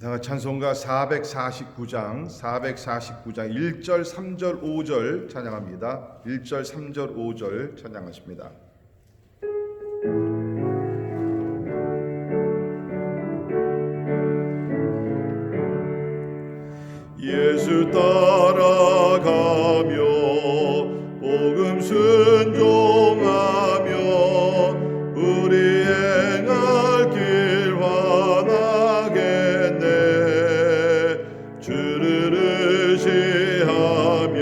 찬송가 449장 1절 3절 5절 찬양합니다. 1절 3절 5절 찬양하십니다. 예수 따라가며 복음 순종하며 우리 행할 길 환하겠네. 주를 의지하며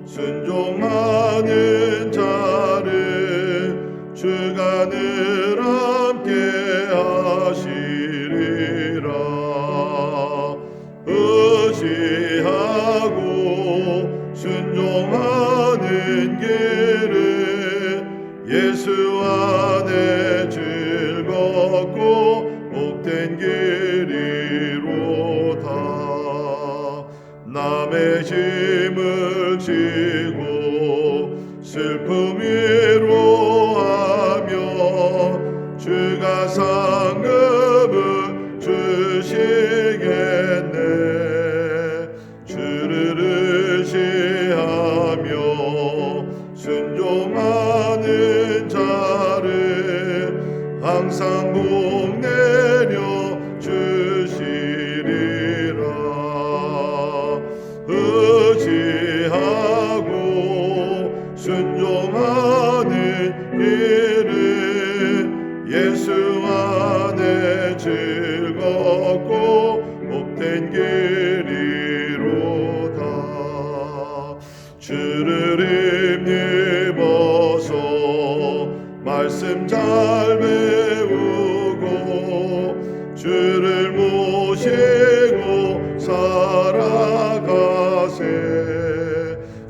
순종하는 자를 주가 늘 함께 하시리라. 의지하고 순종하는 길은 예수 안에 즐겁고 복된 길이로다. 남의 짐을 지고 슬픔 위로하며 주가 상급을 주시겠네. 주를 의지하며 순종하는 자를 항상 복 내려 주시리라. 의지하고 순종하는 길은 예수 안에 즐겁고 복된 길이로다. 주를 힘입어서 말씀 잘 배우고 주를 모시고 살아가세.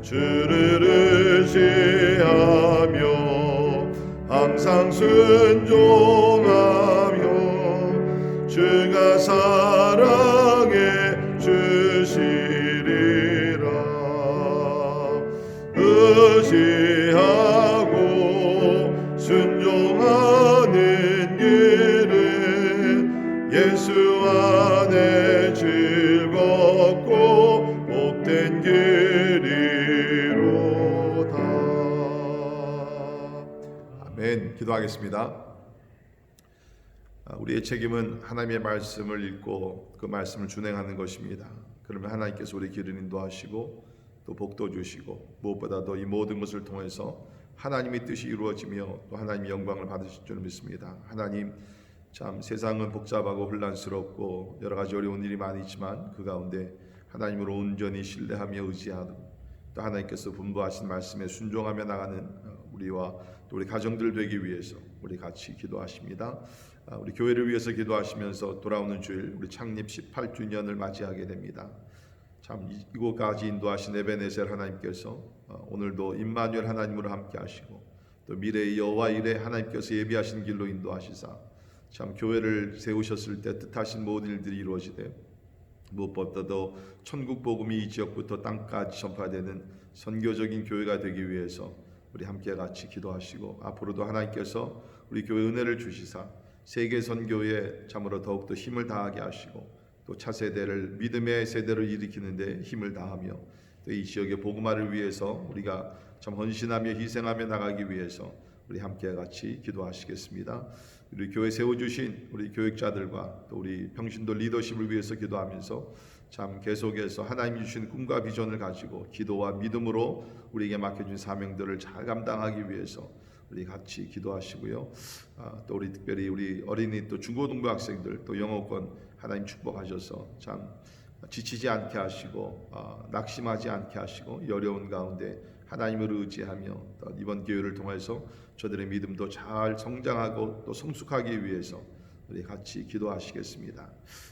주를 의지하며 항상 순종하며 주가 사랑해 주시리라. 의지하고 순종하는 길은 예수 안에 즐겁고 복된 길이로다. 아멘. 기도하겠습니다. 우리의 책임은 하나님의 말씀을 읽고 그 말씀을 준행하는 것입니다. 그러면 하나님께서 우리 길을 인도하시고 또 복도 주시고 무엇보다도 이 모든 것을 통해서 하나님의 뜻이 이루어지며 또 하나님의 영광을 받으실 줄 믿습니다. 하나님, 참 세상은 복잡하고 혼란스럽고 여러 가지 어려운 일이 많이 있지만 그 가운데 하나님을 온전히 신뢰하며 의지하고 또 하나님께서 분부하신 말씀에 순종하며 나가는 우리와 또 우리 가정들 되기 위해서 우리 같이 기도하십니다. 우리 교회를 위해서 기도하시면서 돌아오는 주일 우리 창립 18주년을 맞이하게 됩니다. 참 이곳까지 인도하신 에베네셀 하나님께서 오늘도 임마누엘 하나님으로 함께 하시고 또 미래의 여호와 이레 하나님께서 예비하신 길로 인도하시사 참 교회를 세우셨을 때 뜻하신 모든 일들이 이루어지되 무엇보다도 천국 복음이 이 지역부터 땅까지 전파되는 선교적인 교회가 되기 위해서 우리 함께 같이 기도하시고 앞으로도 하나님께서 우리 교회 은혜를 주시사 세계 선교에 참으로 더욱더 힘을 다하게 하시고 또 차세대를 믿음의 세대를 일으키는 데 힘을 다하며 또 이 지역의 복음화를 위해서 우리가 참 헌신하며 희생하며 나가기 위해서 우리 함께 같이 기도하시겠습니다. 우리 교회 세워주신 우리 교육자들과 또 우리 평신도 리더십을 위해서 기도하면서 참 계속해서 하나님이 주신 꿈과 비전을 가지고 기도와 믿음으로 우리에게 맡겨준 사명들을 잘 감당하기 위해서 우리 같이 기도하시고요. 또 우리 특별히 우리 어린이 또 중고등부 학생들 또 영어권 하나님 축복하셔서 참 지치지 않게 하시고 낙심하지 않게 하시고 어려운 가운데 하나님을 의지하며 또 이번 기회를 통해서 저들의 믿음도 잘 성장하고 또 성숙하기 위해서 우리 같이 기도하시겠습니다.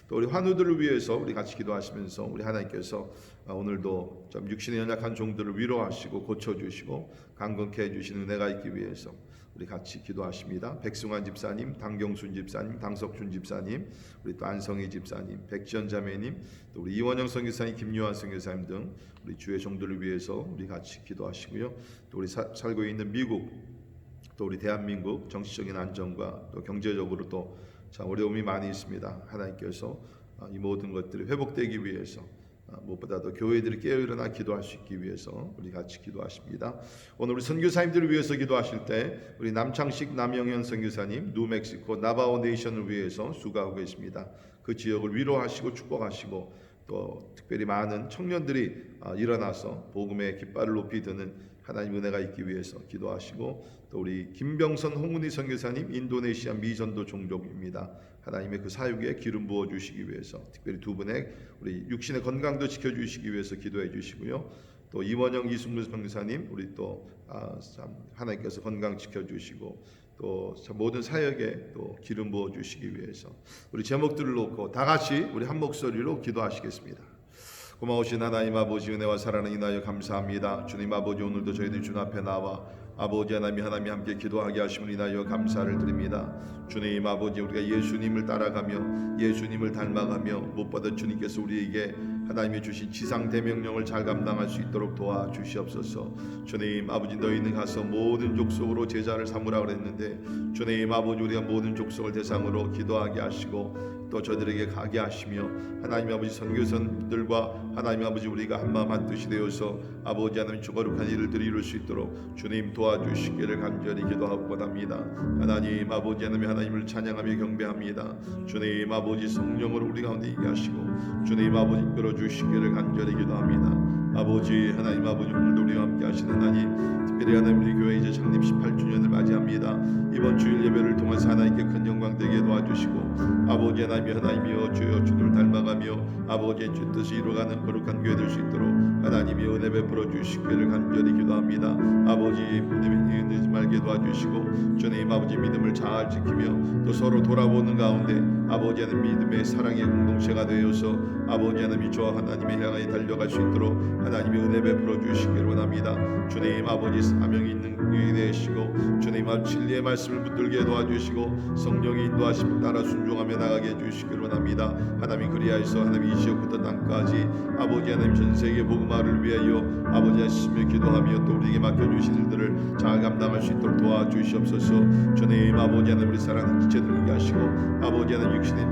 또 우리 환우들을 위해서 우리 같이 기도하시면서 우리 하나님께서 오늘도 좀 육신에 연약한 종들을 위로하시고 고쳐주시고 강건케 해주시는 은혜가 있기 위해서 우리 같이 기도하십니다. 백승환 집사님, 당경순 집사님, 당석준 집사님, 우리 또 안성희 집사님, 백지연 자매님, 또 우리 이원영 선교사님, 김요한 선교사님 등 우리 주의 종들을 위해서 우리 같이 기도하시고요. 또 우리 살고 있는 미국, 또 우리 대한민국 정치적인 안정과 또 경제적으로 또 참 어려움이 많이 있습니다. 하나님께서 이 모든 것들이 회복되기 위해서 무엇보다도 교회들이 깨어일어나 기도할 수 있기 위해서 우리 같이 기도하십니다. 오늘 우리 선교사님들을 위해서 기도하실 때 우리 남창식 남영현 선교사님 뉴멕시코 나바오 네이션을 위해서 수고하고 계십니다. 그 지역을 위로하시고 축복하시고 또 특별히 많은 청년들이 일어나서 복음의 깃발을 높이 드는 하나님 은혜가 있기 위해서 기도하시고 또 우리 김병선 홍은희 선교사님 인도네시아 미전도 종족입니다. 하나님의 그 사역에 기름 부어 주시기 위해서 특별히 두 분의 우리 육신의 건강도 지켜 주시기 위해서 기도해 주시고요. 또 이원영 이승문 선교사님 우리 또 참 하나님께서 건강 지켜 주시고 또 모든 사역에 또 기름 부어 주시기 위해서 우리 제목들을 놓고 다 같이 우리 한 목소리로 기도하시겠습니다. 고마우신 하나님 아버지 은혜와 사랑을 인하여 감사합니다. 주님 아버지 오늘도 저희들 주님 앞에 나와 아버지 하나님이 함께 기도하게 하심을 인하여 감사를 드립니다. 주님 아버지 우리가 예수님을 따라가며 예수님을 닮아가며 무엇보다 주님께서 우리에게 하나님이 주신 지상 대명령을 잘 감당할 수 있도록 도와주시옵소서. 주님 아버지 너희는 가서 모든 족속으로 제자를 삼으라 그랬는데 주님 아버지 우리가 모든 족속을 대상으로 기도하게 하시고 또 저들에게 가게 하시며 하나님 아버지 선교사님들과 하나님 아버지 우리가 한마음 한뜻이 되어서 아버지 하나님 거룩한 일을 이룰 수 있도록 주님 도와주시기를 간절히 기도하고 원합니다. 하나님 아버지 하나님을 찬양하며 경배합니다. 주님 아버지 성령으로 우리 가운데 있게 하시고 주님 아버지 이끌어 주시기를 간절히 기도합니다. 아버지 하나님 아버지 오늘도 우리와 함께 하시는 하나님 특별히 하나님 우리 교회 이제 창립 18주년을 맞이합니다. 이번 주일 예배를 통해서 하나님께 큰 영광 되게 도와주시고 아버지 하나님이여 주여 주님을 닮아가며 아버지의 주 뜻을 이루어가는 거룩한 교회 될 수 있도록 하나님이 은혜 베풀어 주시기를 간절히 기도합니다. 아버지 믿음이 늦지 말게 도와주시고 주님 아버지 믿음을 잘 지키며 또 서로 돌아보는 가운데 아버지 하나님 믿음의 사랑의 공동체가 되어서 아버지 하나님이 저 하나님의 향하여 달려갈 수 있도록 하나님이 은혜 베풀어 주시기를 원합니다. 주님 아버지 사명이 있는 교회 되시고 주님 아버지 진리의 말씀을 붙들게 도와주시고 성령의 인도하심을 따라 순종하며 나가게 해주시기를 원합니다. 하나님 그리하여서 하나님 이 지역부터 땅까지 아버지 하나님 전 세계 복음화를 위하여 아버지 하시며 기도하며 또 우리에게 맡겨주신 일들을 잘 감당할 수 있도록 도와주시옵소서. 주님 아버지 하나님 우리 사랑하는 지체들 이게 하시고 아버지 하나님 육신의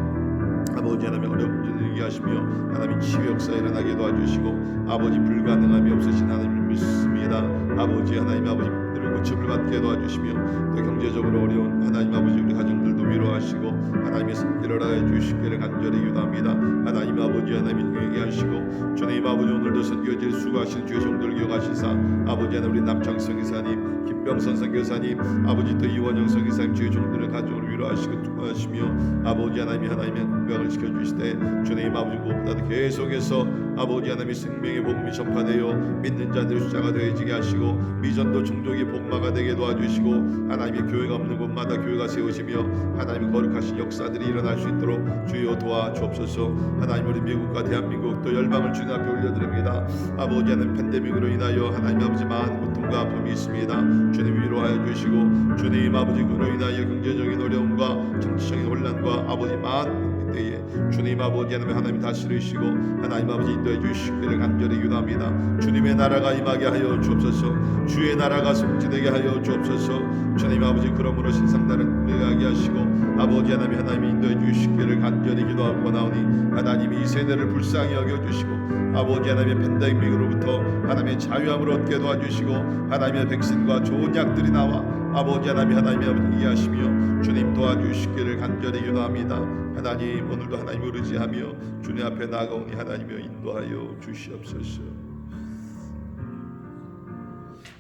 아버지 하나님 어려운 문제를 얘기하시며 하나님 치유 역사 일어나게 도와주시고 아버지 불가능함이 없으신 하나님을 믿습니다. 아버지 하나님 아버지 고침을 받게 도와주시며 또 경제적으로 어려운 하나님 아버지 우리 가정들도 위로하시고 하나님의 손길을 하여 주시기를 간절히 기도합니다. 하나님 아버지 하나님 얘기하시고 주님 아버지 오늘도 선교지에 수고하신 주의 종들 기억하시사 아버지 하나님 우리 남창성 기사님 김병선 선교사님 아버지 또 이원영 선교사님 주의 종들을 가정으로 위로하시고 축복하시며 아버지 하나님이 하나님의 건강을 지켜주시되 주님 아버지 무엇보다도 계속해서 아버지 하나님의 생명의 복음이 전파되어 믿는 자들의 숫자가 되어지게 하시고 미전도 종족이 복마가 되게 도와주시고 하나님의 교회가 없는 곳마다 교회가 세우시며 하나님의 거룩하신 역사들이 일어날 수 있도록 주여 도와주옵소서. 하나님 우리 미국과 대한민국 또 열방을 주님 앞에 올려드립니다. 아버지 하나님 팬데믹으로 인하여 하나님 아버지 많은 고통과 아픔이 있습니다. 주님 위로하여 주시고 주님 아버지 그로 인하여 경제적인 어려움과 정치적인 혼란과 아버지 많은 때에 주님 아버지 하나님 다스리시고 하나님 아버지 인도해 주시기를 간절히 기도합니다. 주님의 나라가 임하게 하여 주옵소서. 주의 나라가 성취되게 하여 주옵소서. 주님 아버지 그러므로 신상다른 군대하게 하시고 아버지 하나님이 인도해 주시기를 간절히 기도하고 나오니 하나님이 이 세대를 불쌍히 여겨주시고 아버지 하나님의 팬데믹으로부터 하나님의 자유함을 얻게 도와주시고 하나님의 백신과 좋은 약들이 나와 아버지 하나님이 이해하시며 주님 도와주시기를 간절히 기도합니다. 하나님 오늘도 하나님을 의지하며 주님 앞에 나아가오니 하나님이여 인도하여 주시옵소서.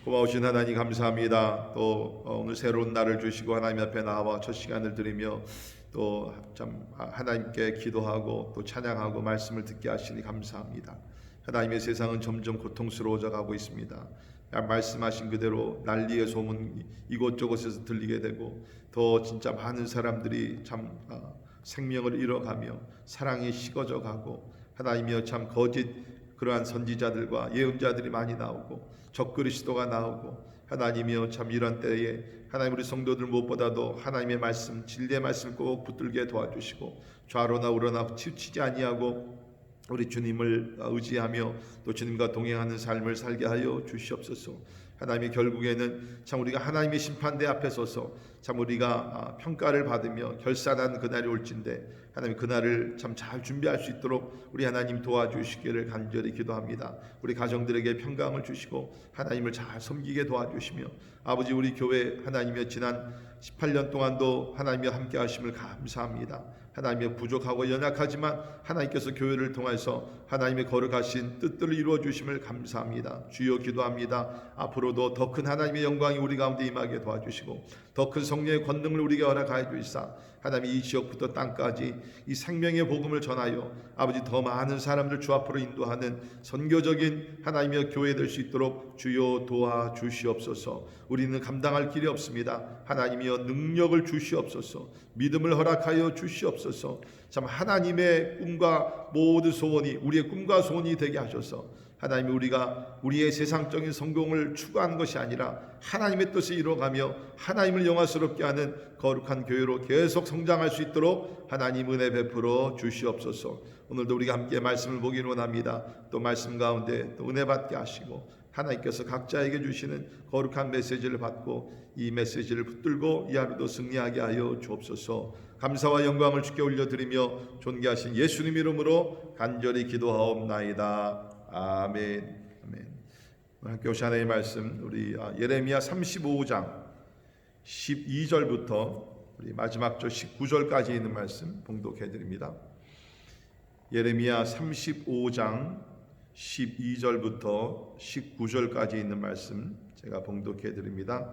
고마우신 하나님 감사합니다. 또 오늘 새로운 날을 주시고 하나님 앞에 나와 첫 시간을 드리며 또 참 하나님께 기도하고 또 찬양하고 말씀을 듣게 하시니 감사합니다. 하나님의 세상은 점점 고통스러워져 가고 있습니다. 말씀하신 그대로 난리의 소문 이곳저곳에서 들리게 되고 더 진짜 많은 사람들이 참 생명을 잃어가며 사랑이 식어져 가고 하나님이여 참 거짓 그러한 선지자들과 예언자들이 많이 나오고 적그리스도가 나오고 하나님이여 참 이런 때에 하나님 우리 성도들 무엇보다도 하나님의 말씀 진리의 말씀을 꼭 붙들게 도와주시고 좌로나 우로나 치우치지 아니하고 우리 주님을 의지하며 또 주님과 동행하는 삶을 살게 하여 주시옵소서. 하나님이 결국에는 참 우리가 하나님의 심판대 앞에 서서 참 우리가 평가를 받으며 결산한 그날이 올진데 하나님 그날을 참 잘 준비할 수 있도록 우리 하나님 도와주시기를 간절히 기도합니다. 우리 가정들에게 평강을 주시고 하나님을 잘 섬기게 도와주시며 아버지 우리 교회 하나님의 지난 18년 동안도 하나님과 함께 하심을 감사합니다. 하나님의 부족하고 연약하지만 하나님께서 교회를 통해서 하나님의 거룩하신 뜻들을 이루어 주심을 감사합니다. 주여 기도합니다. 앞으로도 더 큰 하나님의 영광이 우리 가운데 임하게 도와주시고 더 큰 성령의 권능을 우리에게 허락하여 주시사 하나님 이 지역부터 땅까지 이 생명의 복음을 전하여 아버지 더 많은 사람들 주 앞으로 인도하는 선교적인 하나님의 교회 될 수 있도록 주여 도와주시옵소서. 우리는 감당할 길이 없습니다. 하나님이여 능력을 주시옵소서. 믿음을 허락하여 주시옵소서. 참 하나님의 꿈과 모든 소원이 우리의 꿈과 소원이 되게 하셔서 하나님 우리가 우리의 세상적인 성공을 추구하는 것이 아니라 하나님의 뜻을 이루어가며 하나님을 영화스럽게 하는 거룩한 교회로 계속 성장할 수 있도록 하나님 은혜 베풀어 주시옵소서. 오늘도 우리가 함께 말씀을 보기를 원합니다. 또 말씀 가운데 또 은혜 받게 하시고 하나님께서 각자에게 주시는 거룩한 메시지를 받고 이 메시지를 붙들고 이 하루도 승리하게 하여 주옵소서. 감사와 영광을 주께 올려드리며 존귀하신 예수님 이름으로 간절히 기도하옵나이다. 아멘. 아멘. 함께 오신 하나님의 말씀 우리 예레미야 35장 12절부터 우리 마지막 절 19절까지 있는 말씀 봉독해 드립니다. 예레미야 35장 12절부터 19절까지 있는 말씀 제가 봉독해 드립니다.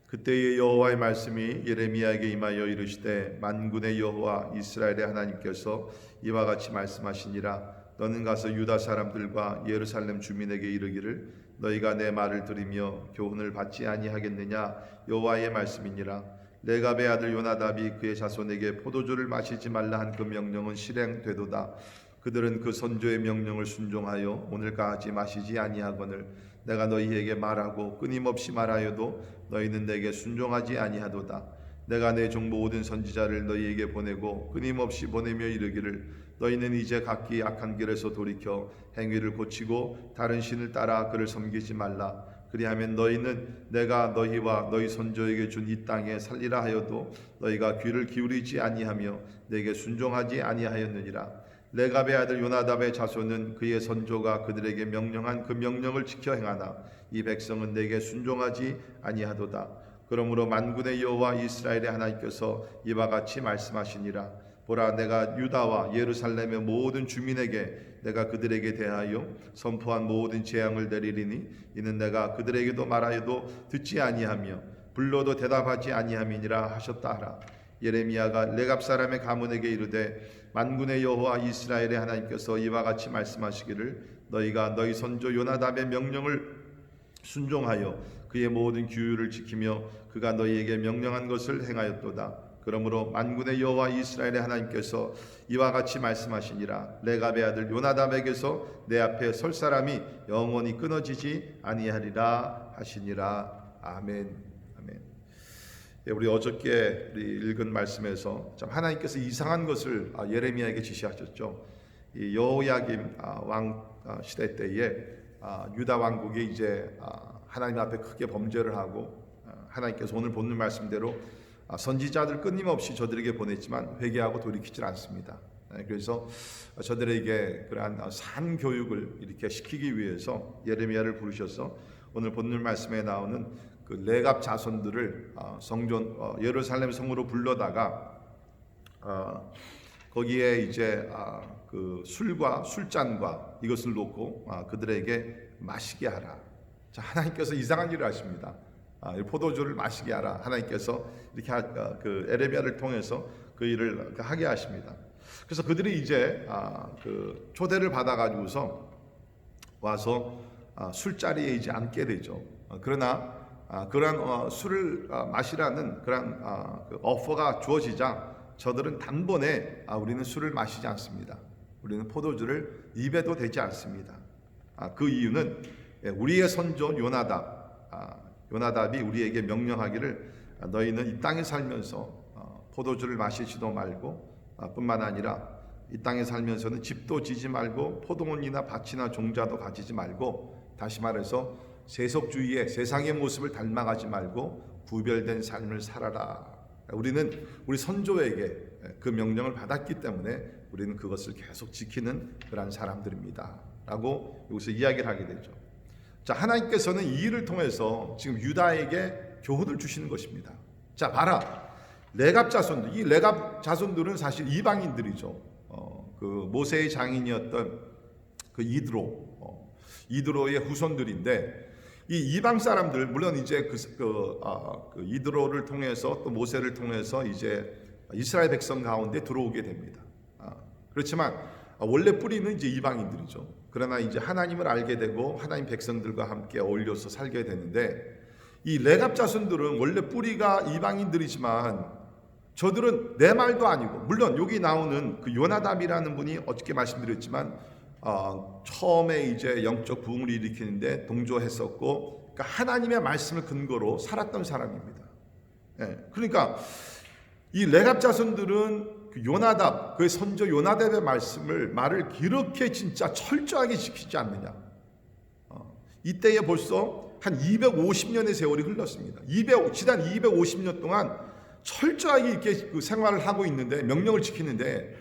그때의 여호와의 말씀이 예레미야에게 임하여 이르시되 만군의 여호와 이스라엘의 하나님께서 이와 같이 말씀하시니라. 너는 가서 유다 사람들과 예루살렘 주민에게 이르기를 너희가 내 말을 들으며 교훈을 받지 아니하겠느냐. 여호와의 말씀이니라. 레갑의 아들 요나답이 그의 자손에게 포도주를 마시지 말라 한 그 명령은 실행되도다. 그들은 그 선조의 명령을 순종하여 오늘까지 마시지 아니하거늘 내가 너희에게 말하고 끊임없이 말하여도 너희는 내게 순종하지 아니하도다. 내가 내 종 모든 선지자를 너희에게 보내고 끊임없이 보내며 이르기를 너희는 이제 각기 악한 길에서 돌이켜 행위를 고치고 다른 신을 따라 그를 섬기지 말라. 그리하면 너희는 내가 너희와 너희 선조에게 준 이 땅에 살리라 하여도 너희가 귀를 기울이지 아니하며 내게 순종하지 아니하였느니라. 레갑의 아들 요나답의 자손은 그의 선조가 그들에게 명령한 그 명령을 지켜 행하나 이 백성은 내게 순종하지 아니하도다. 그러므로 만군의 여호와 이스라엘의 하나님께서 이와 같이 말씀하시니라. 보라, 내가 유다와 예루살렘의 모든 주민에게 내가 그들에게 대하여 선포한 모든 재앙을 내리리니 이는 내가 그들에게도 말하여도 듣지 아니하며 불러도 대답하지 아니함이니라 하셨다 하라. 예레미야가 레갑 사람의 가문에게 이르되 만군의 여호와 이스라엘의 하나님께서 이와 같이 말씀하시기를 너희가 너희 선조 요나답의 명령을 순종하여 그의 모든 규율을 지키며 그가 너희에게 명령한 것을 행하였도다. 그러므로 만군의 여호와 이스라엘의 하나님께서 이와 같이 말씀하시니라. 레갑의 아들 요나답에게서 내 앞에 설 사람이 영원히 끊어지지 아니하리라 하시니라. 아멘. 아멘. 우리 어저께 읽은 말씀에서 참 하나님께서 이상한 것을 예레미야에게 지시하셨죠. 이 여호야김 왕 시대 때에 유다 왕국이 이제 하나님 앞에 크게 범죄를 하고 하나님께서 오늘 본문 말씀대로 선지자들 끊임없이 저들에게 보냈지만 회개하고 돌이키질 않습니다. 그래서 저들에게 그러한 산 교육을 이렇게 시키기 위해서 예레미야를 부르셔서 오늘 본문 말씀에 나오는 그 레갑 자손들을 성전 예루살렘 성으로 불러다가 거기에 이제 그 술과 술잔과 이것을 놓고 그들에게 마시게 하라. 자, 하나님께서 이상한 일을 하십니다. 포도주를 마시게 하라. 하나님께서 이렇게 그 예레미야를 통해서 그 일을 하게 하십니다. 그래서 그들이 이제 그 초대를 받아가지고서 와서 술자리에 이제 앉게 되죠. 그러나 그러한 술을 마시라는 그런 그 오퍼가 주어지자 저들은 단번에 우리는 술을 마시지 않습니다. 우리는 포도주를 입에도 대지 않습니다. 그 이유는 우리의 선조 요나답이 우리에게 명령하기를 너희는 이 땅에 살면서 포도주를 마시지도 말고 뿐만 아니라 이 땅에 살면서는 집도 지지 말고 포도원이나 밭이나 종자도 가지지 말고 다시 말해서 세속주의의 세상의 모습을 닮아가지 말고 구별된 삶을 살아라. 우리는 우리 선조에게 그 명령을 받았기 때문에 우리는 그것을 계속 지키는 그런 사람들입니다 라고 여기서 이야기를 하게 되죠. 자, 하나님께서는 이 일을 통해서 지금 유다에게 교훈을 주시는 것입니다. 자, 봐라. 레갑 자손들, 이 레갑 자손들은 사실 이방인들이죠. 그 모세의 장인이었던 그 이드로의 후손들인데, 이 이방 사람들, 물론 이제 그 이드로를 통해서 또 모세를 통해서 이제 이스라엘 백성 가운데 들어오게 됩니다. 그렇지만 원래 뿌리는 이제 이방인들이죠. 그러나 이제 하나님을 알게 되고 하나님 백성들과 함께 어울려서 살게 되는데, 이 레갑 자손들은 원래 뿌리가 이방인들이지만 저들은 내 말도 아니고, 물론 여기 나오는 그 요나답이라는 분이 어저께 말씀드렸지만 처음에 이제 영적 부흥을 일으키는데 동조했었고, 그러니까 하나님의 말씀을 근거로 살았던 사람입니다. 그러니까 이 레갑 자손들은 그 요나답, 그의 선조 요나답의 말을 그렇게 진짜 철저하게 지키지 않느냐. 이때에 벌써 한 250년의 세월이 흘렀습니다. 지난 250년 동안 철저하게 이렇게 그 생활을 하고 있는데, 명령을 지키는데,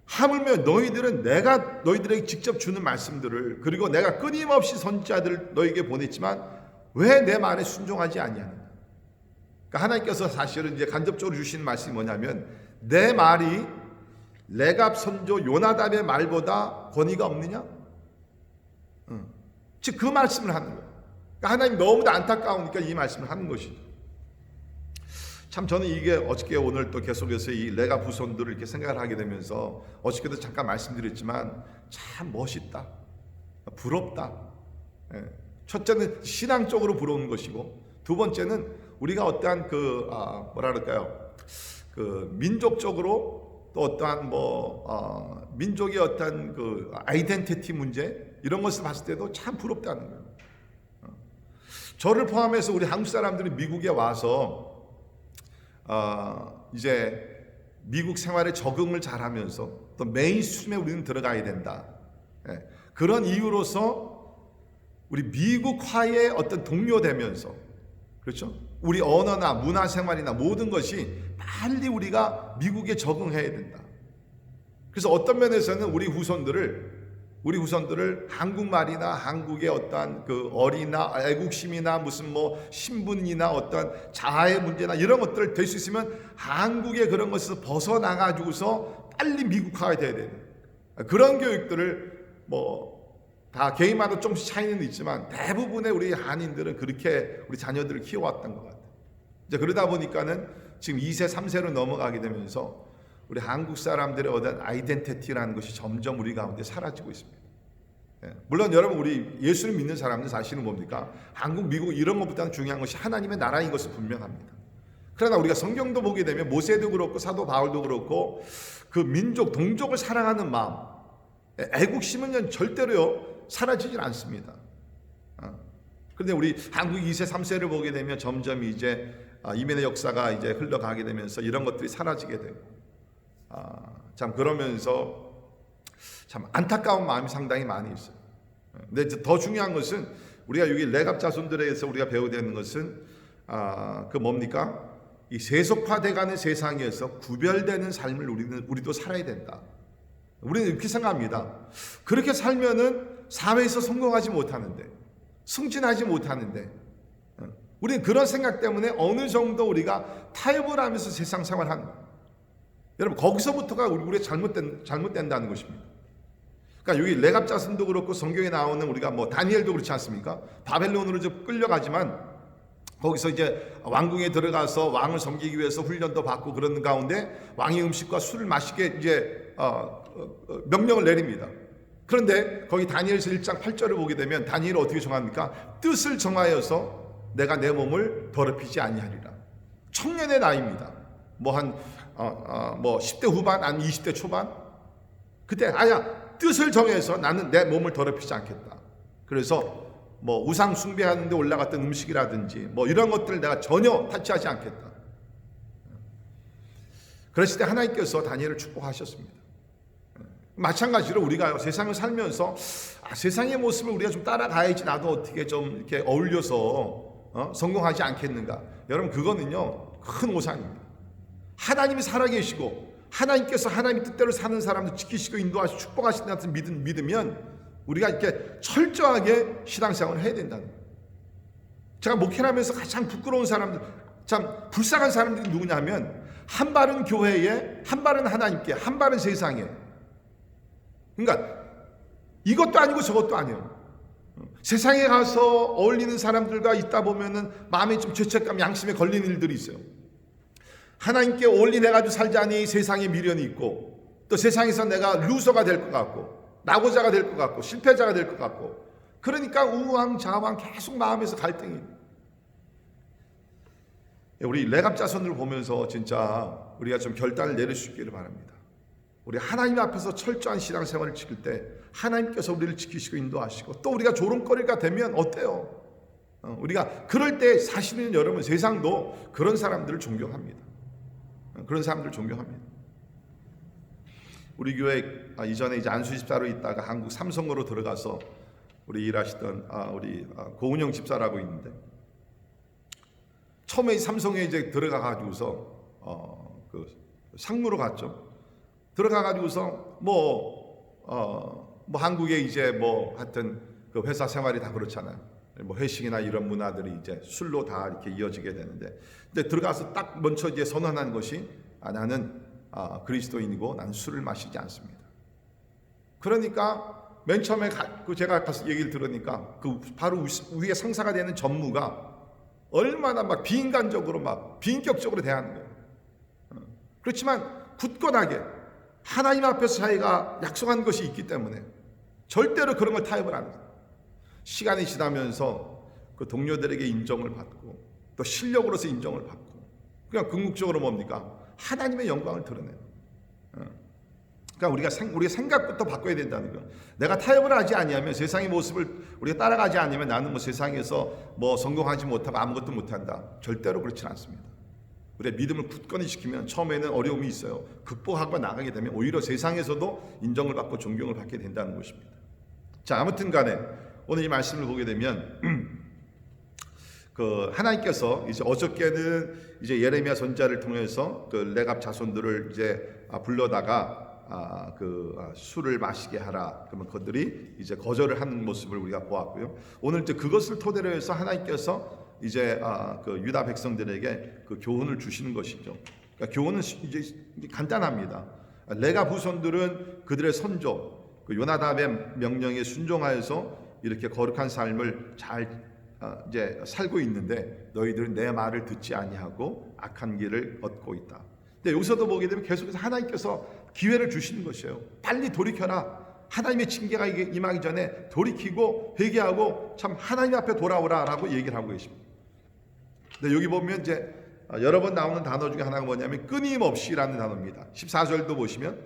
하물며 너희들은 내가 너희들에게 직접 주는 말씀들을, 그리고 내가 끊임없이 선지자들을 너에게 보냈지만 왜 내 말에 순종하지 아니하느냐. 그러니까 하나님께서 사실은 이제 간접적으로 주시는 말씀이 뭐냐면, 내 말이 레갑 선조 요나답의 말보다 권위가 없느냐? 즉 그 말씀을 하는 거예요. 그러니까 하나님 너무도 안타까우니까 이 말씀을 하는 것이죠. 참 저는 이게 어저께 오늘 또 계속해서 이 레갑 후손들을 이렇게 생각을 하게 되면서, 어저께도 잠깐 말씀드렸지만 참 멋있다, 부럽다. 첫째는 신앙적으로 부러운 것이고, 두 번째는 우리가 어떠한 뭐라 그럴까요? 그 민족적으로 또 어떠한 민족의 어떠한 그 아이덴티티 문제, 이런 것을 봤을 때도 참 부럽다는 거예요. 저를 포함해서 우리 한국 사람들이 미국에 와서 이제 미국 생활에 적응을 잘하면서 또 메인스트림에 우리는 들어가야 된다. 그런 이유로서 우리 미국화의 어떤 동료되면서, 그렇죠? 우리 언어나 문화 생활이나 모든 것이 빨리 우리가 미국에 적응해야 된다. 그래서 어떤 면에서는 우리 후손들을 한국말이나 한국의 어떠한 그 어리나 애국심이나 무슨 신분이나 어떠한 자아의 문제나 이런 것들 될 수 있으면 한국의 그런 것에서 벗어나가지고서 빨리 미국화가 돼야 되는 그런 교육들을 다 개인마다 조금씩 차이는 있지만 대부분의 우리 한인들은 그렇게 우리 자녀들을 키워왔던 것 같아요. 이제 그러다 보니까는 지금 2세, 3세로 넘어가게 되면서 우리 한국 사람들의 어떤 아이덴티티라는 것이 점점 우리 가운데 사라지고 있습니다. 물론 여러분, 우리 예수를 믿는 사람들 사실은 뭡니까? 한국, 미국 이런 것보다는 중요한 것이 하나님의 나라인 것은 분명합니다. 그러나 우리가 성경도 보게 되면 모세도 그렇고 사도 바울도 그렇고 그 민족, 동족을 사랑하는 마음, 애국심은 절대로요 사라지질 않습니다. 그런데 우리 한국 2세, 3세를 보게 되면 점점 이제 이민의 역사가 이제 흘러가게 되면서 이런 것들이 사라지게 되고, 참 그러면서 참 안타까운 마음이 상당히 많이 있어요. 근데 더 중요한 것은 우리가 여기 레갑 자손들에게서 우리가 배워야 되는 것은 그 뭡니까? 이 세속화돼가는 세상에서 구별되는 삶을 우리도 살아야 된다. 우리는 이렇게 생각합니다. 그렇게 살면은 사회에서 성공하지 못하는데, 승진하지 못하는데, 우리는 그런 생각 때문에 어느 정도 우리가 타협을 하면서 세상 생활하는 거예요. 여러분, 거기서부터가 우리가 잘못된다는 것입니다. 그러니까 여기 레갑 자손도 그렇고 성경에 나오는 우리가 다니엘도 그렇지 않습니까? 바벨론으로 끌려가지만 거기서 이제 왕궁에 들어가서 왕을 섬기기 위해서 훈련도 받고 그러는 가운데 왕의 음식과 술을 마시게 이제 명령을 내립니다. 그런데 거기 다니엘서 1장 8절을 보게 되면 다니엘은 어떻게 정합니까? 뜻을 정하여서 내가 내 몸을 더럽히지 아니하리라. 청년의 나이입니다. 10대 후반 아니면 20대 초반, 그때 뜻을 정해서 나는 내 몸을 더럽히지 않겠다. 그래서 우상 숭배하는데 올라갔던 음식이라든지 이런 것들을 내가 전혀 타치하지 않겠다. 그랬을 때 하나님께서 다니엘을 축복하셨습니다. 마찬가지로 우리가 세상을 살면서 세상의 모습을 우리가 좀 따라가야지 나도 어떻게 좀 이렇게 어울려서 성공하지 않겠는가. 여러분, 그거는요 큰 오산입니다. 하나님이 살아계시고 하나님께서 하나님의 뜻대로 사는 사람들 지키시고 인도하시고 축복하신다는 것을 믿으면 우리가 이렇게 철저하게 신앙생활을 해야 된다는 거예요. 제가 목회를 하면서 가장 부끄러운 사람들, 참 불쌍한 사람들이 누구냐 하면 한 발은 교회에, 한 발은 하나님께, 한 발은 세상에. 그러니까 이것도 아니고 저것도 아니에요. 세상에 가서 어울리는 사람들과 있다 보면은 마음에 좀 죄책감, 양심에 걸리는 일들이 있어요. 하나님께 올인해가지고 살자니 세상에 미련이 있고, 또 세상에서 내가 루서가 될 것 같고, 낙오자가 될 것 같고, 실패자가 될 것 같고, 그러니까 우왕좌왕 계속 마음에서 갈등이. 우리 레갑 자손들을 보면서 진짜 우리가 좀 결단을 내릴 수 있기를 바랍니다. 우리 하나님 앞에서 철저한 신앙생활을 지킬 때 하나님께서 우리를 지키시고 인도하시고, 또 우리가 조롱거리가 되면 어때요? 우리가 그럴 때 사실은 여러분 세상도 그런 사람들을 존경합니다. 그런 사람들을 존경합니다. 우리 교회 이전에 이제 안수 집사로 있다가 한국 삼성으로 들어가서 우리 일하시던 우리 고은영 집사라고 있는데, 처음에 삼성에 이제 들어가 가지고서 그 상무로 갔죠. 들어가 가지고서 뭐 한국에 이제 뭐 하여튼 그 회사 생활이 다 그렇잖아요. 뭐 회식이나 이런 문화들이 이제 술로 다 이렇게 이어지게 되는데, 근데 들어가서 딱 먼저 이제 선언한 것이 나는 그리스도인이고 나는 술을 마시지 않습니다. 그러니까 맨 처음에 제가 가서 얘기를 들으니까 그 바로 위에 상사가 되는 전무가 얼마나 막 비인간적으로 막 비인격적으로 대하는 거예요. 그렇지만 굳건하게 하나님 앞에서 자기가 약속한 것이 있기 때문에 절대로 그런 걸 타협을 안 해요. 시간이 지나면서 그 동료들에게 인정을 받고 또 실력으로서 인정을 받고, 그냥 궁극적으로 뭡니까? 하나님의 영광을 드러내요. 그러니까 우리가 생각부터 바꿔야 된다는 거예요. 내가 타협을 하지 아니하면, 세상의 모습을 우리가 따라가지 않으면 나는 뭐 세상에서 뭐 성공하지 못하고 아무것도 못한다. 절대로 그렇지 않습니다. 우리의 믿음을 굳건히 지키면 처음에는 어려움이 있어요. 극복하고 나가게 되면 오히려 세상에서도 인정을 받고 존경을 받게 된다는 것입니다. 자, 아무튼 간에 오늘 이 말씀을 보게 되면 그 하나님께서 이제 어저께는 이제 예레미야 선지자를 통해서 그 레갑 자손들을 이제 불러다가 술을 마시게 하라. 그러면 그들이 이제 거절을 하는 모습을 우리가 보았고요. 오늘 이제 그것을 토대로 해서 하나님께서 이제 그 유다 백성들에게 그 교훈을 주시는 것이죠. 그러니까 교훈은 이제 간단합니다. 레갑 후손들은 그들의 선조 그 요나답의 명령에 순종하여서 이렇게 거룩한 삶을 잘 이제 살고 있는데, 너희들은 내 말을 듣지 아니하고 악한 길을 얻고 있다. 근데 여기서도 보게 되면 계속해서 하나님께서 기회를 주시는 것이에요. 빨리 돌이켜라. 하나님의 징계가 임하기 전에 돌이키고 회개하고 참 하나님 앞에 돌아오라라고 얘기를 하고 계십니다. 근데 여기 보면 이제 여러 번 나오는 단어 중에 하나가 뭐냐면 끊임없이라는 단어입니다. 14절도 보시면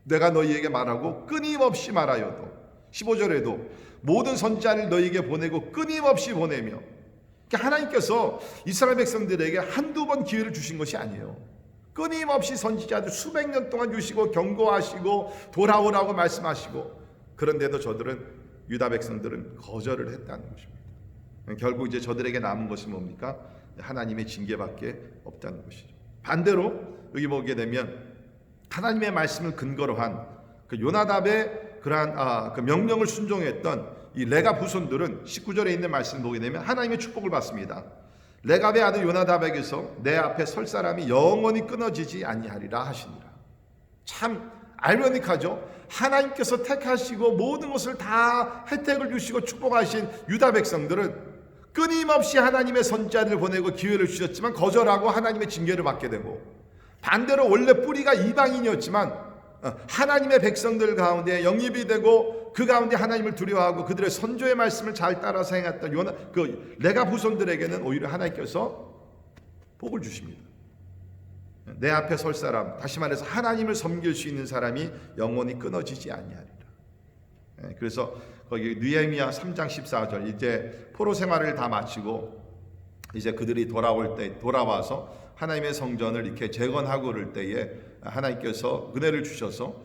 내가 너희에게 말하고 끊임없이 말하여도, 15절에도 모든 선지자를 너희에게 보내고 끊임없이 보내며. 그러니까 하나님께서 이스라엘 백성들에게 한두 번 기회를 주신 것이 아니에요. 끊임없이 선지자들 수백 년 동안 주시고 경고하시고 돌아오라고 말씀하시고, 그런데도 저들은 유다 백성들은 거절을 했다는 것입니다. 결국 이제 저들에게 남은 것이 뭡니까? 하나님의 징계밖에 없다는 것이죠. 반대로 여기 보게 되면 하나님의 말씀을 근거로 한 그 요나답의 그러한 그 명령을 순종했던 이 레갑 후손들은 19절에 있는 말씀을 보게 되면 하나님의 축복을 받습니다. 레갑의 아들 요나답에게서 내 앞에 설 사람이 영원히 끊어지지 아니하리라 하시니라. 참 아이러니하죠. 하나님께서 택하시고 모든 것을 다 혜택을 주시고 축복하신 유다 백성들은 끊임없이 하나님의 선지자들을 보내고 기회를 주셨지만 거절하고 하나님의 징계를 받게 되고, 반대로 원래 뿌리가 이방인이었지만 하나님의 백성들 가운데 영입이 되고 그 가운데 하나님을 두려워하고 그들의 선조의 말씀을 잘 따라서 행했던 그 레갑 후손들에게는 오히려 하나님께서 복을 주십니다. 내 앞에 설 사람, 다시 말해서 하나님을 섬길 수 있는 사람이 영원히 끊어지지 아니하리라. 그래서 거기 느헤미야 3장 14절, 이제 포로 생활을 다 마치고 이제 그들이 돌아와서 하나님의 성전을 이렇게 재건하고 그럴 때에 하나님께서 은혜를 주셔서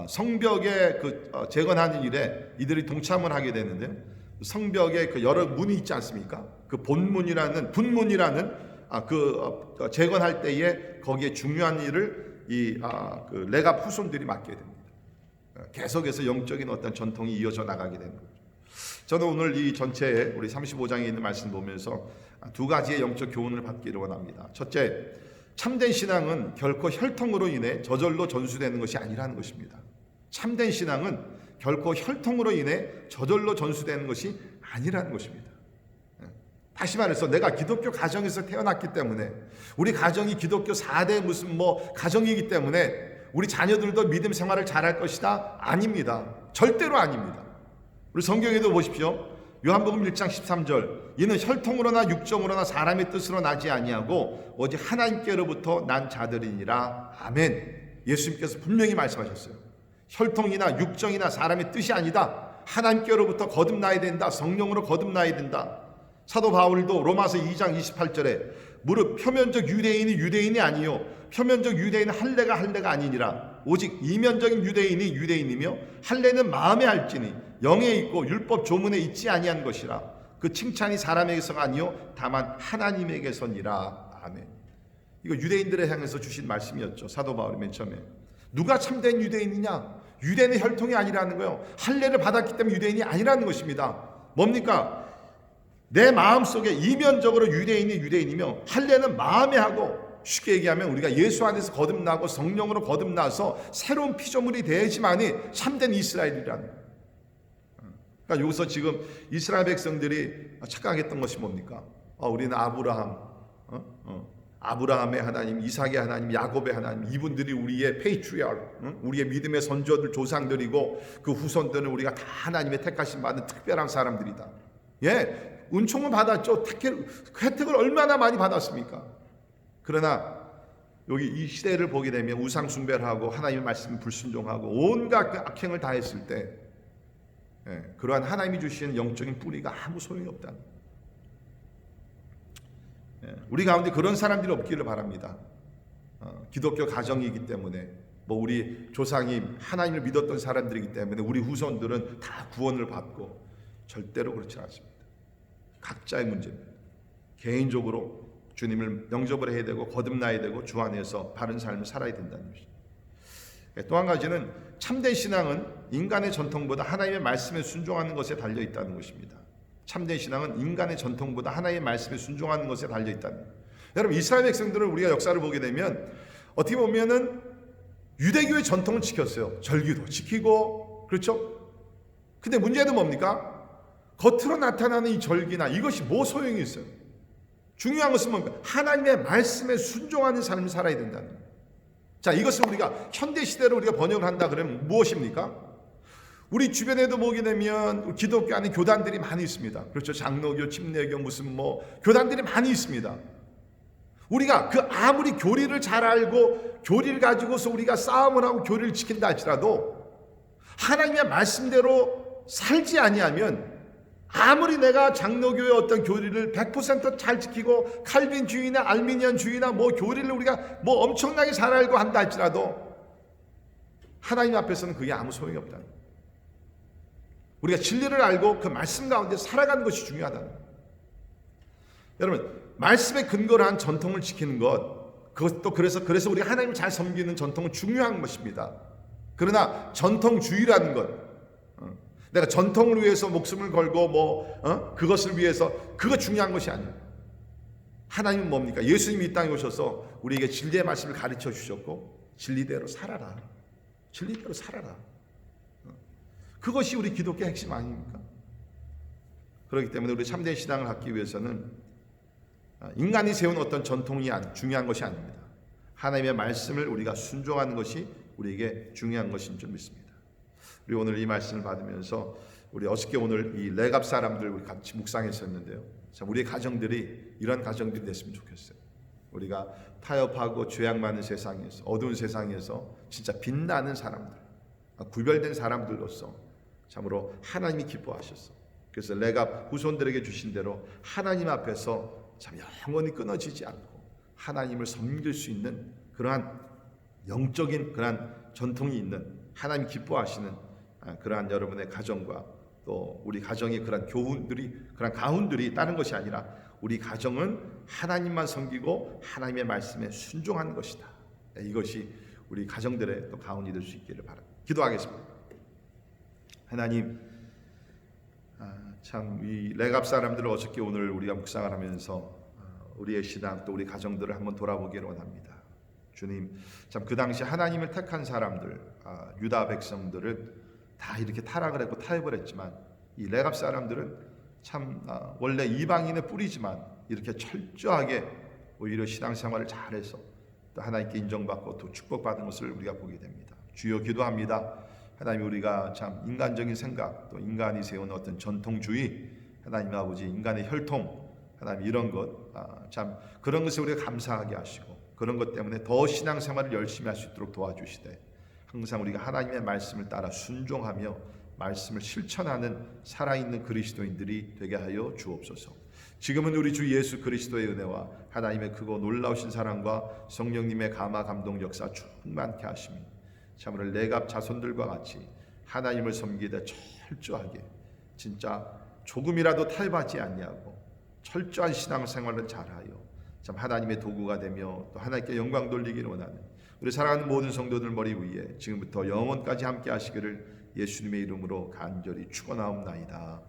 성벽에 그 재건하는 일에 이들이 동참을 하게 되는데, 성벽에 그 여러 문이 있지 않습니까? 그 분문이라는 그 재건할 때에 거기에 중요한 일을 그 레갑 후손들이 맡게 됩니다. 계속해서 영적인 어떤 전통이 이어져 나가게 되는 거죠. 저는 오늘 이 전체에 우리 35장에 있는 말씀 보면서 두 가지의 영적 교훈을 받기를 원합니다. 첫째, 참된 신앙은 결코 혈통으로 인해 저절로 전수되는 것이 아니라는 것입니다. 참된 신앙은 결코 혈통으로 인해 저절로 전수되는 것이 아니라는 것입니다. 다시 말해서 내가 기독교 가정에서 태어났기 때문에, 우리 가정이 기독교 4대 무슨 가정이기 때문에 우리 자녀들도 믿음 생활을 잘할 것이다? 아닙니다. 절대로 아닙니다. 우리 성경에도 보십시오. 요한복음 1장 13절, 이는 혈통으로나 육정으로나 사람의 뜻으로 나지 아니하고 오직 하나님께로부터 난 자들이니라. 아멘. 예수님께서 분명히 말씀하셨어요. 혈통이나 육정이나 사람의 뜻이 아니다. 하나님께로부터 거듭나야 된다. 성령으로 거듭나야 된다. 사도 바울도 로마서 2장 28절에 무릇 표면적 유대인이 유대인이 아니요 표면적 유대인은 할례가 아니니라. 오직 이면적인 유대인이 유대인이며 할례는 마음에 할지니 영에 있고 율법 조문에 있지 아니한 것이라. 그 칭찬이 사람에게서가 아니요 다만 하나님에게서니라. 아멘. 이거 유대인들을 향해서 주신 말씀이었죠. 사도 바울이 맨 처음에. 누가 참된 유대인이냐? 유대인의 혈통이 아니라는 거예요. 할례를 받았기 때문에 유대인이 아니라는 것입니다. 뭡니까? 내 마음속에 이면적으로 유대인이 유대인이며 할례는 마음에 하고, 쉽게 얘기하면 우리가 예수 안에서 거듭나고 성령으로 거듭나서 새로운 피조물이 되야지만이 참된 이스라엘이라는 거예요. 그러니까 여기서 지금 이스라엘 백성들이 착각했던 것이 뭡니까? 우리는 아브라함의 하나님, 이삭의 하나님, 야곱의 하나님, 이분들이 우리의 페이트리아르, 우리의 믿음의 선조들, 조상들이고 그 후손들은 우리가 다 하나님의 택하심 받은 특별한 사람들이다. 예, 은총은 받았죠. 혜택을 얼마나 많이 받았습니까? 그러나 여기 이 시대를 보게 되면 우상 숭배를 하고 하나님의 말씀을 불순종하고 온갖 그 악행을 다 했을 때, 그러한 하나님이 주시는 영적인 뿌리가 아무 소용이 없다. 우리 가운데 그런 사람들이 없기를 바랍니다. 기독교 가정이기 때문에, 우리 조상이 하나님을 믿었던 사람들이기 때문에 우리 후손들은 다 구원을 받고, 절대로 그렇지 않습니다. 각자의 문제입니다. 개인적으로 주님을 영접을 해야 되고 거듭나야 되고 주 안에서 바른 삶을 살아야 된다는 것입니다. 또 한 가지는 참된 신앙은 인간의 전통보다 하나님의 말씀에 순종하는 것에 달려 있다는 것입니다. 참된 신앙은 인간의 전통보다 하나님의 말씀에 순종하는 것에 달려 있다는 거예요. 여러분, 이스라엘 백성들을 우리가 역사를 보게 되면 어떻게 보면은 유대교의 전통을 지켰어요. 절기도 지키고, 그렇죠? 근데 문제는 뭡니까? 겉으로 나타나는 이 절기나 이것이 뭐 소용이 있어요? 중요한 것은 뭡니까? 하나님의 말씀에 순종하는 삶을 살아야 된다는 거예요. 자, 이것을 우리가 현대 시대로 우리가 번역을 한다 그러면 무엇입니까? 우리 주변에도 보게 되면 기독교 안에 교단들이 많이 있습니다. 그렇죠? 장로교, 침례교, 무슨 교단들이 많이 있습니다. 우리가 그 아무리 교리를 잘 알고 교리를 가지고서 우리가 싸움을 하고 교리를 지킨다 할지라도 하나님의 말씀대로 살지 아니하면, 아무리 내가 장로교의 어떤 교리를 100% 잘 지키고 칼빈주의나 알미니안주의나 교리를 우리가 엄청나게 잘 알고 한다 할지라도 하나님 앞에서는 그게 아무 소용이 없다는 거예요. 우리가 진리를 알고 그 말씀 가운데 살아가는 것이 중요하다는 거예요. 여러분, 말씀에 근거를 한 전통을 지키는 것, 그것도 그래서 우리가 하나님을 잘 섬기는 전통은 중요한 것입니다. 그러나 전통주의라는 것, 내가 전통을 위해서 목숨을 걸고 그것을 위해서, 그거 중요한 것이 아니에요. 하나님은 뭡니까? 예수님이 이 땅에 오셔서 우리에게 진리의 말씀을 가르쳐 주셨고, 진리대로 살아라. 진리대로 살아라. 그것이 우리 기독교의 핵심 아닙니까? 그렇기 때문에 우리 참된 신앙을 갖기 위해서는 인간이 세운 어떤 전통이 중요한 것이 아닙니다. 하나님의 말씀을 우리가 순종하는 것이 우리에게 중요한 것인 줄 믿습니다. 우리 오늘 이 말씀을 받으면서 우리 어저께 오늘 이 레갑 사람들 우리 같이 묵상했었는데요. 참 우리의 가정들이 이런 가정들이 됐으면 좋겠어요. 우리가 타협하고 죄악 많은 세상에서, 어두운 세상에서 진짜 빛나는 사람들, 구별된 사람들로서 참으로 하나님이 기뻐하셨어. 그래서 레갑 후손들에게 주신 대로 하나님 앞에서 참 영원히 끊어지지 않고 하나님을 섬길 수 있는 그러한 영적인 그러한 전통이 있는, 하나님 기뻐하시는 그러한 여러분의 가정과 또 우리 가정의 그러한 그러한 가훈들이 다른 것이 아니라 우리 가정은 하나님만 섬기고 하나님의 말씀에 순종하는 것이다. 이것이 우리 가정들의 또 가훈이 될 수 있기를 바랍니다. 기도하겠습니다. 하나님, 참 이 레갑 사람들을 어저께 오늘 우리가 묵상을 하면서 우리의 신앙 또 우리 가정들을 한번 돌아보기를 원합니다. 주님, 참 그 당시 하나님을 택한 사람들, 유다 백성들은 다 이렇게 타락을 했고 타협을 했지만 이 레갑 사람들은 참 원래 이방인의 뿌리지만 이렇게 철저하게 오히려 신앙생활을 잘해서 또 하나님께 인정받고 또 축복받은 것을 우리가 보게 됩니다. 주여, 기도합니다. 하나님, 우리가 참 인간적인 생각 또 인간이 세운 어떤 전통주의, 하나님 아버지 인간의 혈통, 하나님 이런 것, 참 그런 것을 우리가 감사하게 하시고 그런 것 때문에 더 신앙생활을 열심히 할 수 있도록 도와주시되 항상 우리가 하나님의 말씀을 따라 순종하며 말씀을 실천하는 살아있는 그리스도인들이 되게 하여 주옵소서. 지금은 우리 주 예수 그리스도의 은혜와 하나님의 크고 놀라우신 사랑과 성령님의 감화 감동 역사 충만케 하시며 참으로 레갑 자손들과 같이 하나님을 섬기되 철저하게 진짜 조금이라도 타협하지 아니하고 철저한 신앙생활을 잘하여 참 하나님의 도구가 되며 또 하나님께 영광 돌리기를 원하는 우리 사랑하는 모든 성도들 머리 위에 지금부터 영원까지 함께 하시기를 예수님의 이름으로 간절히 축원하옵나이다.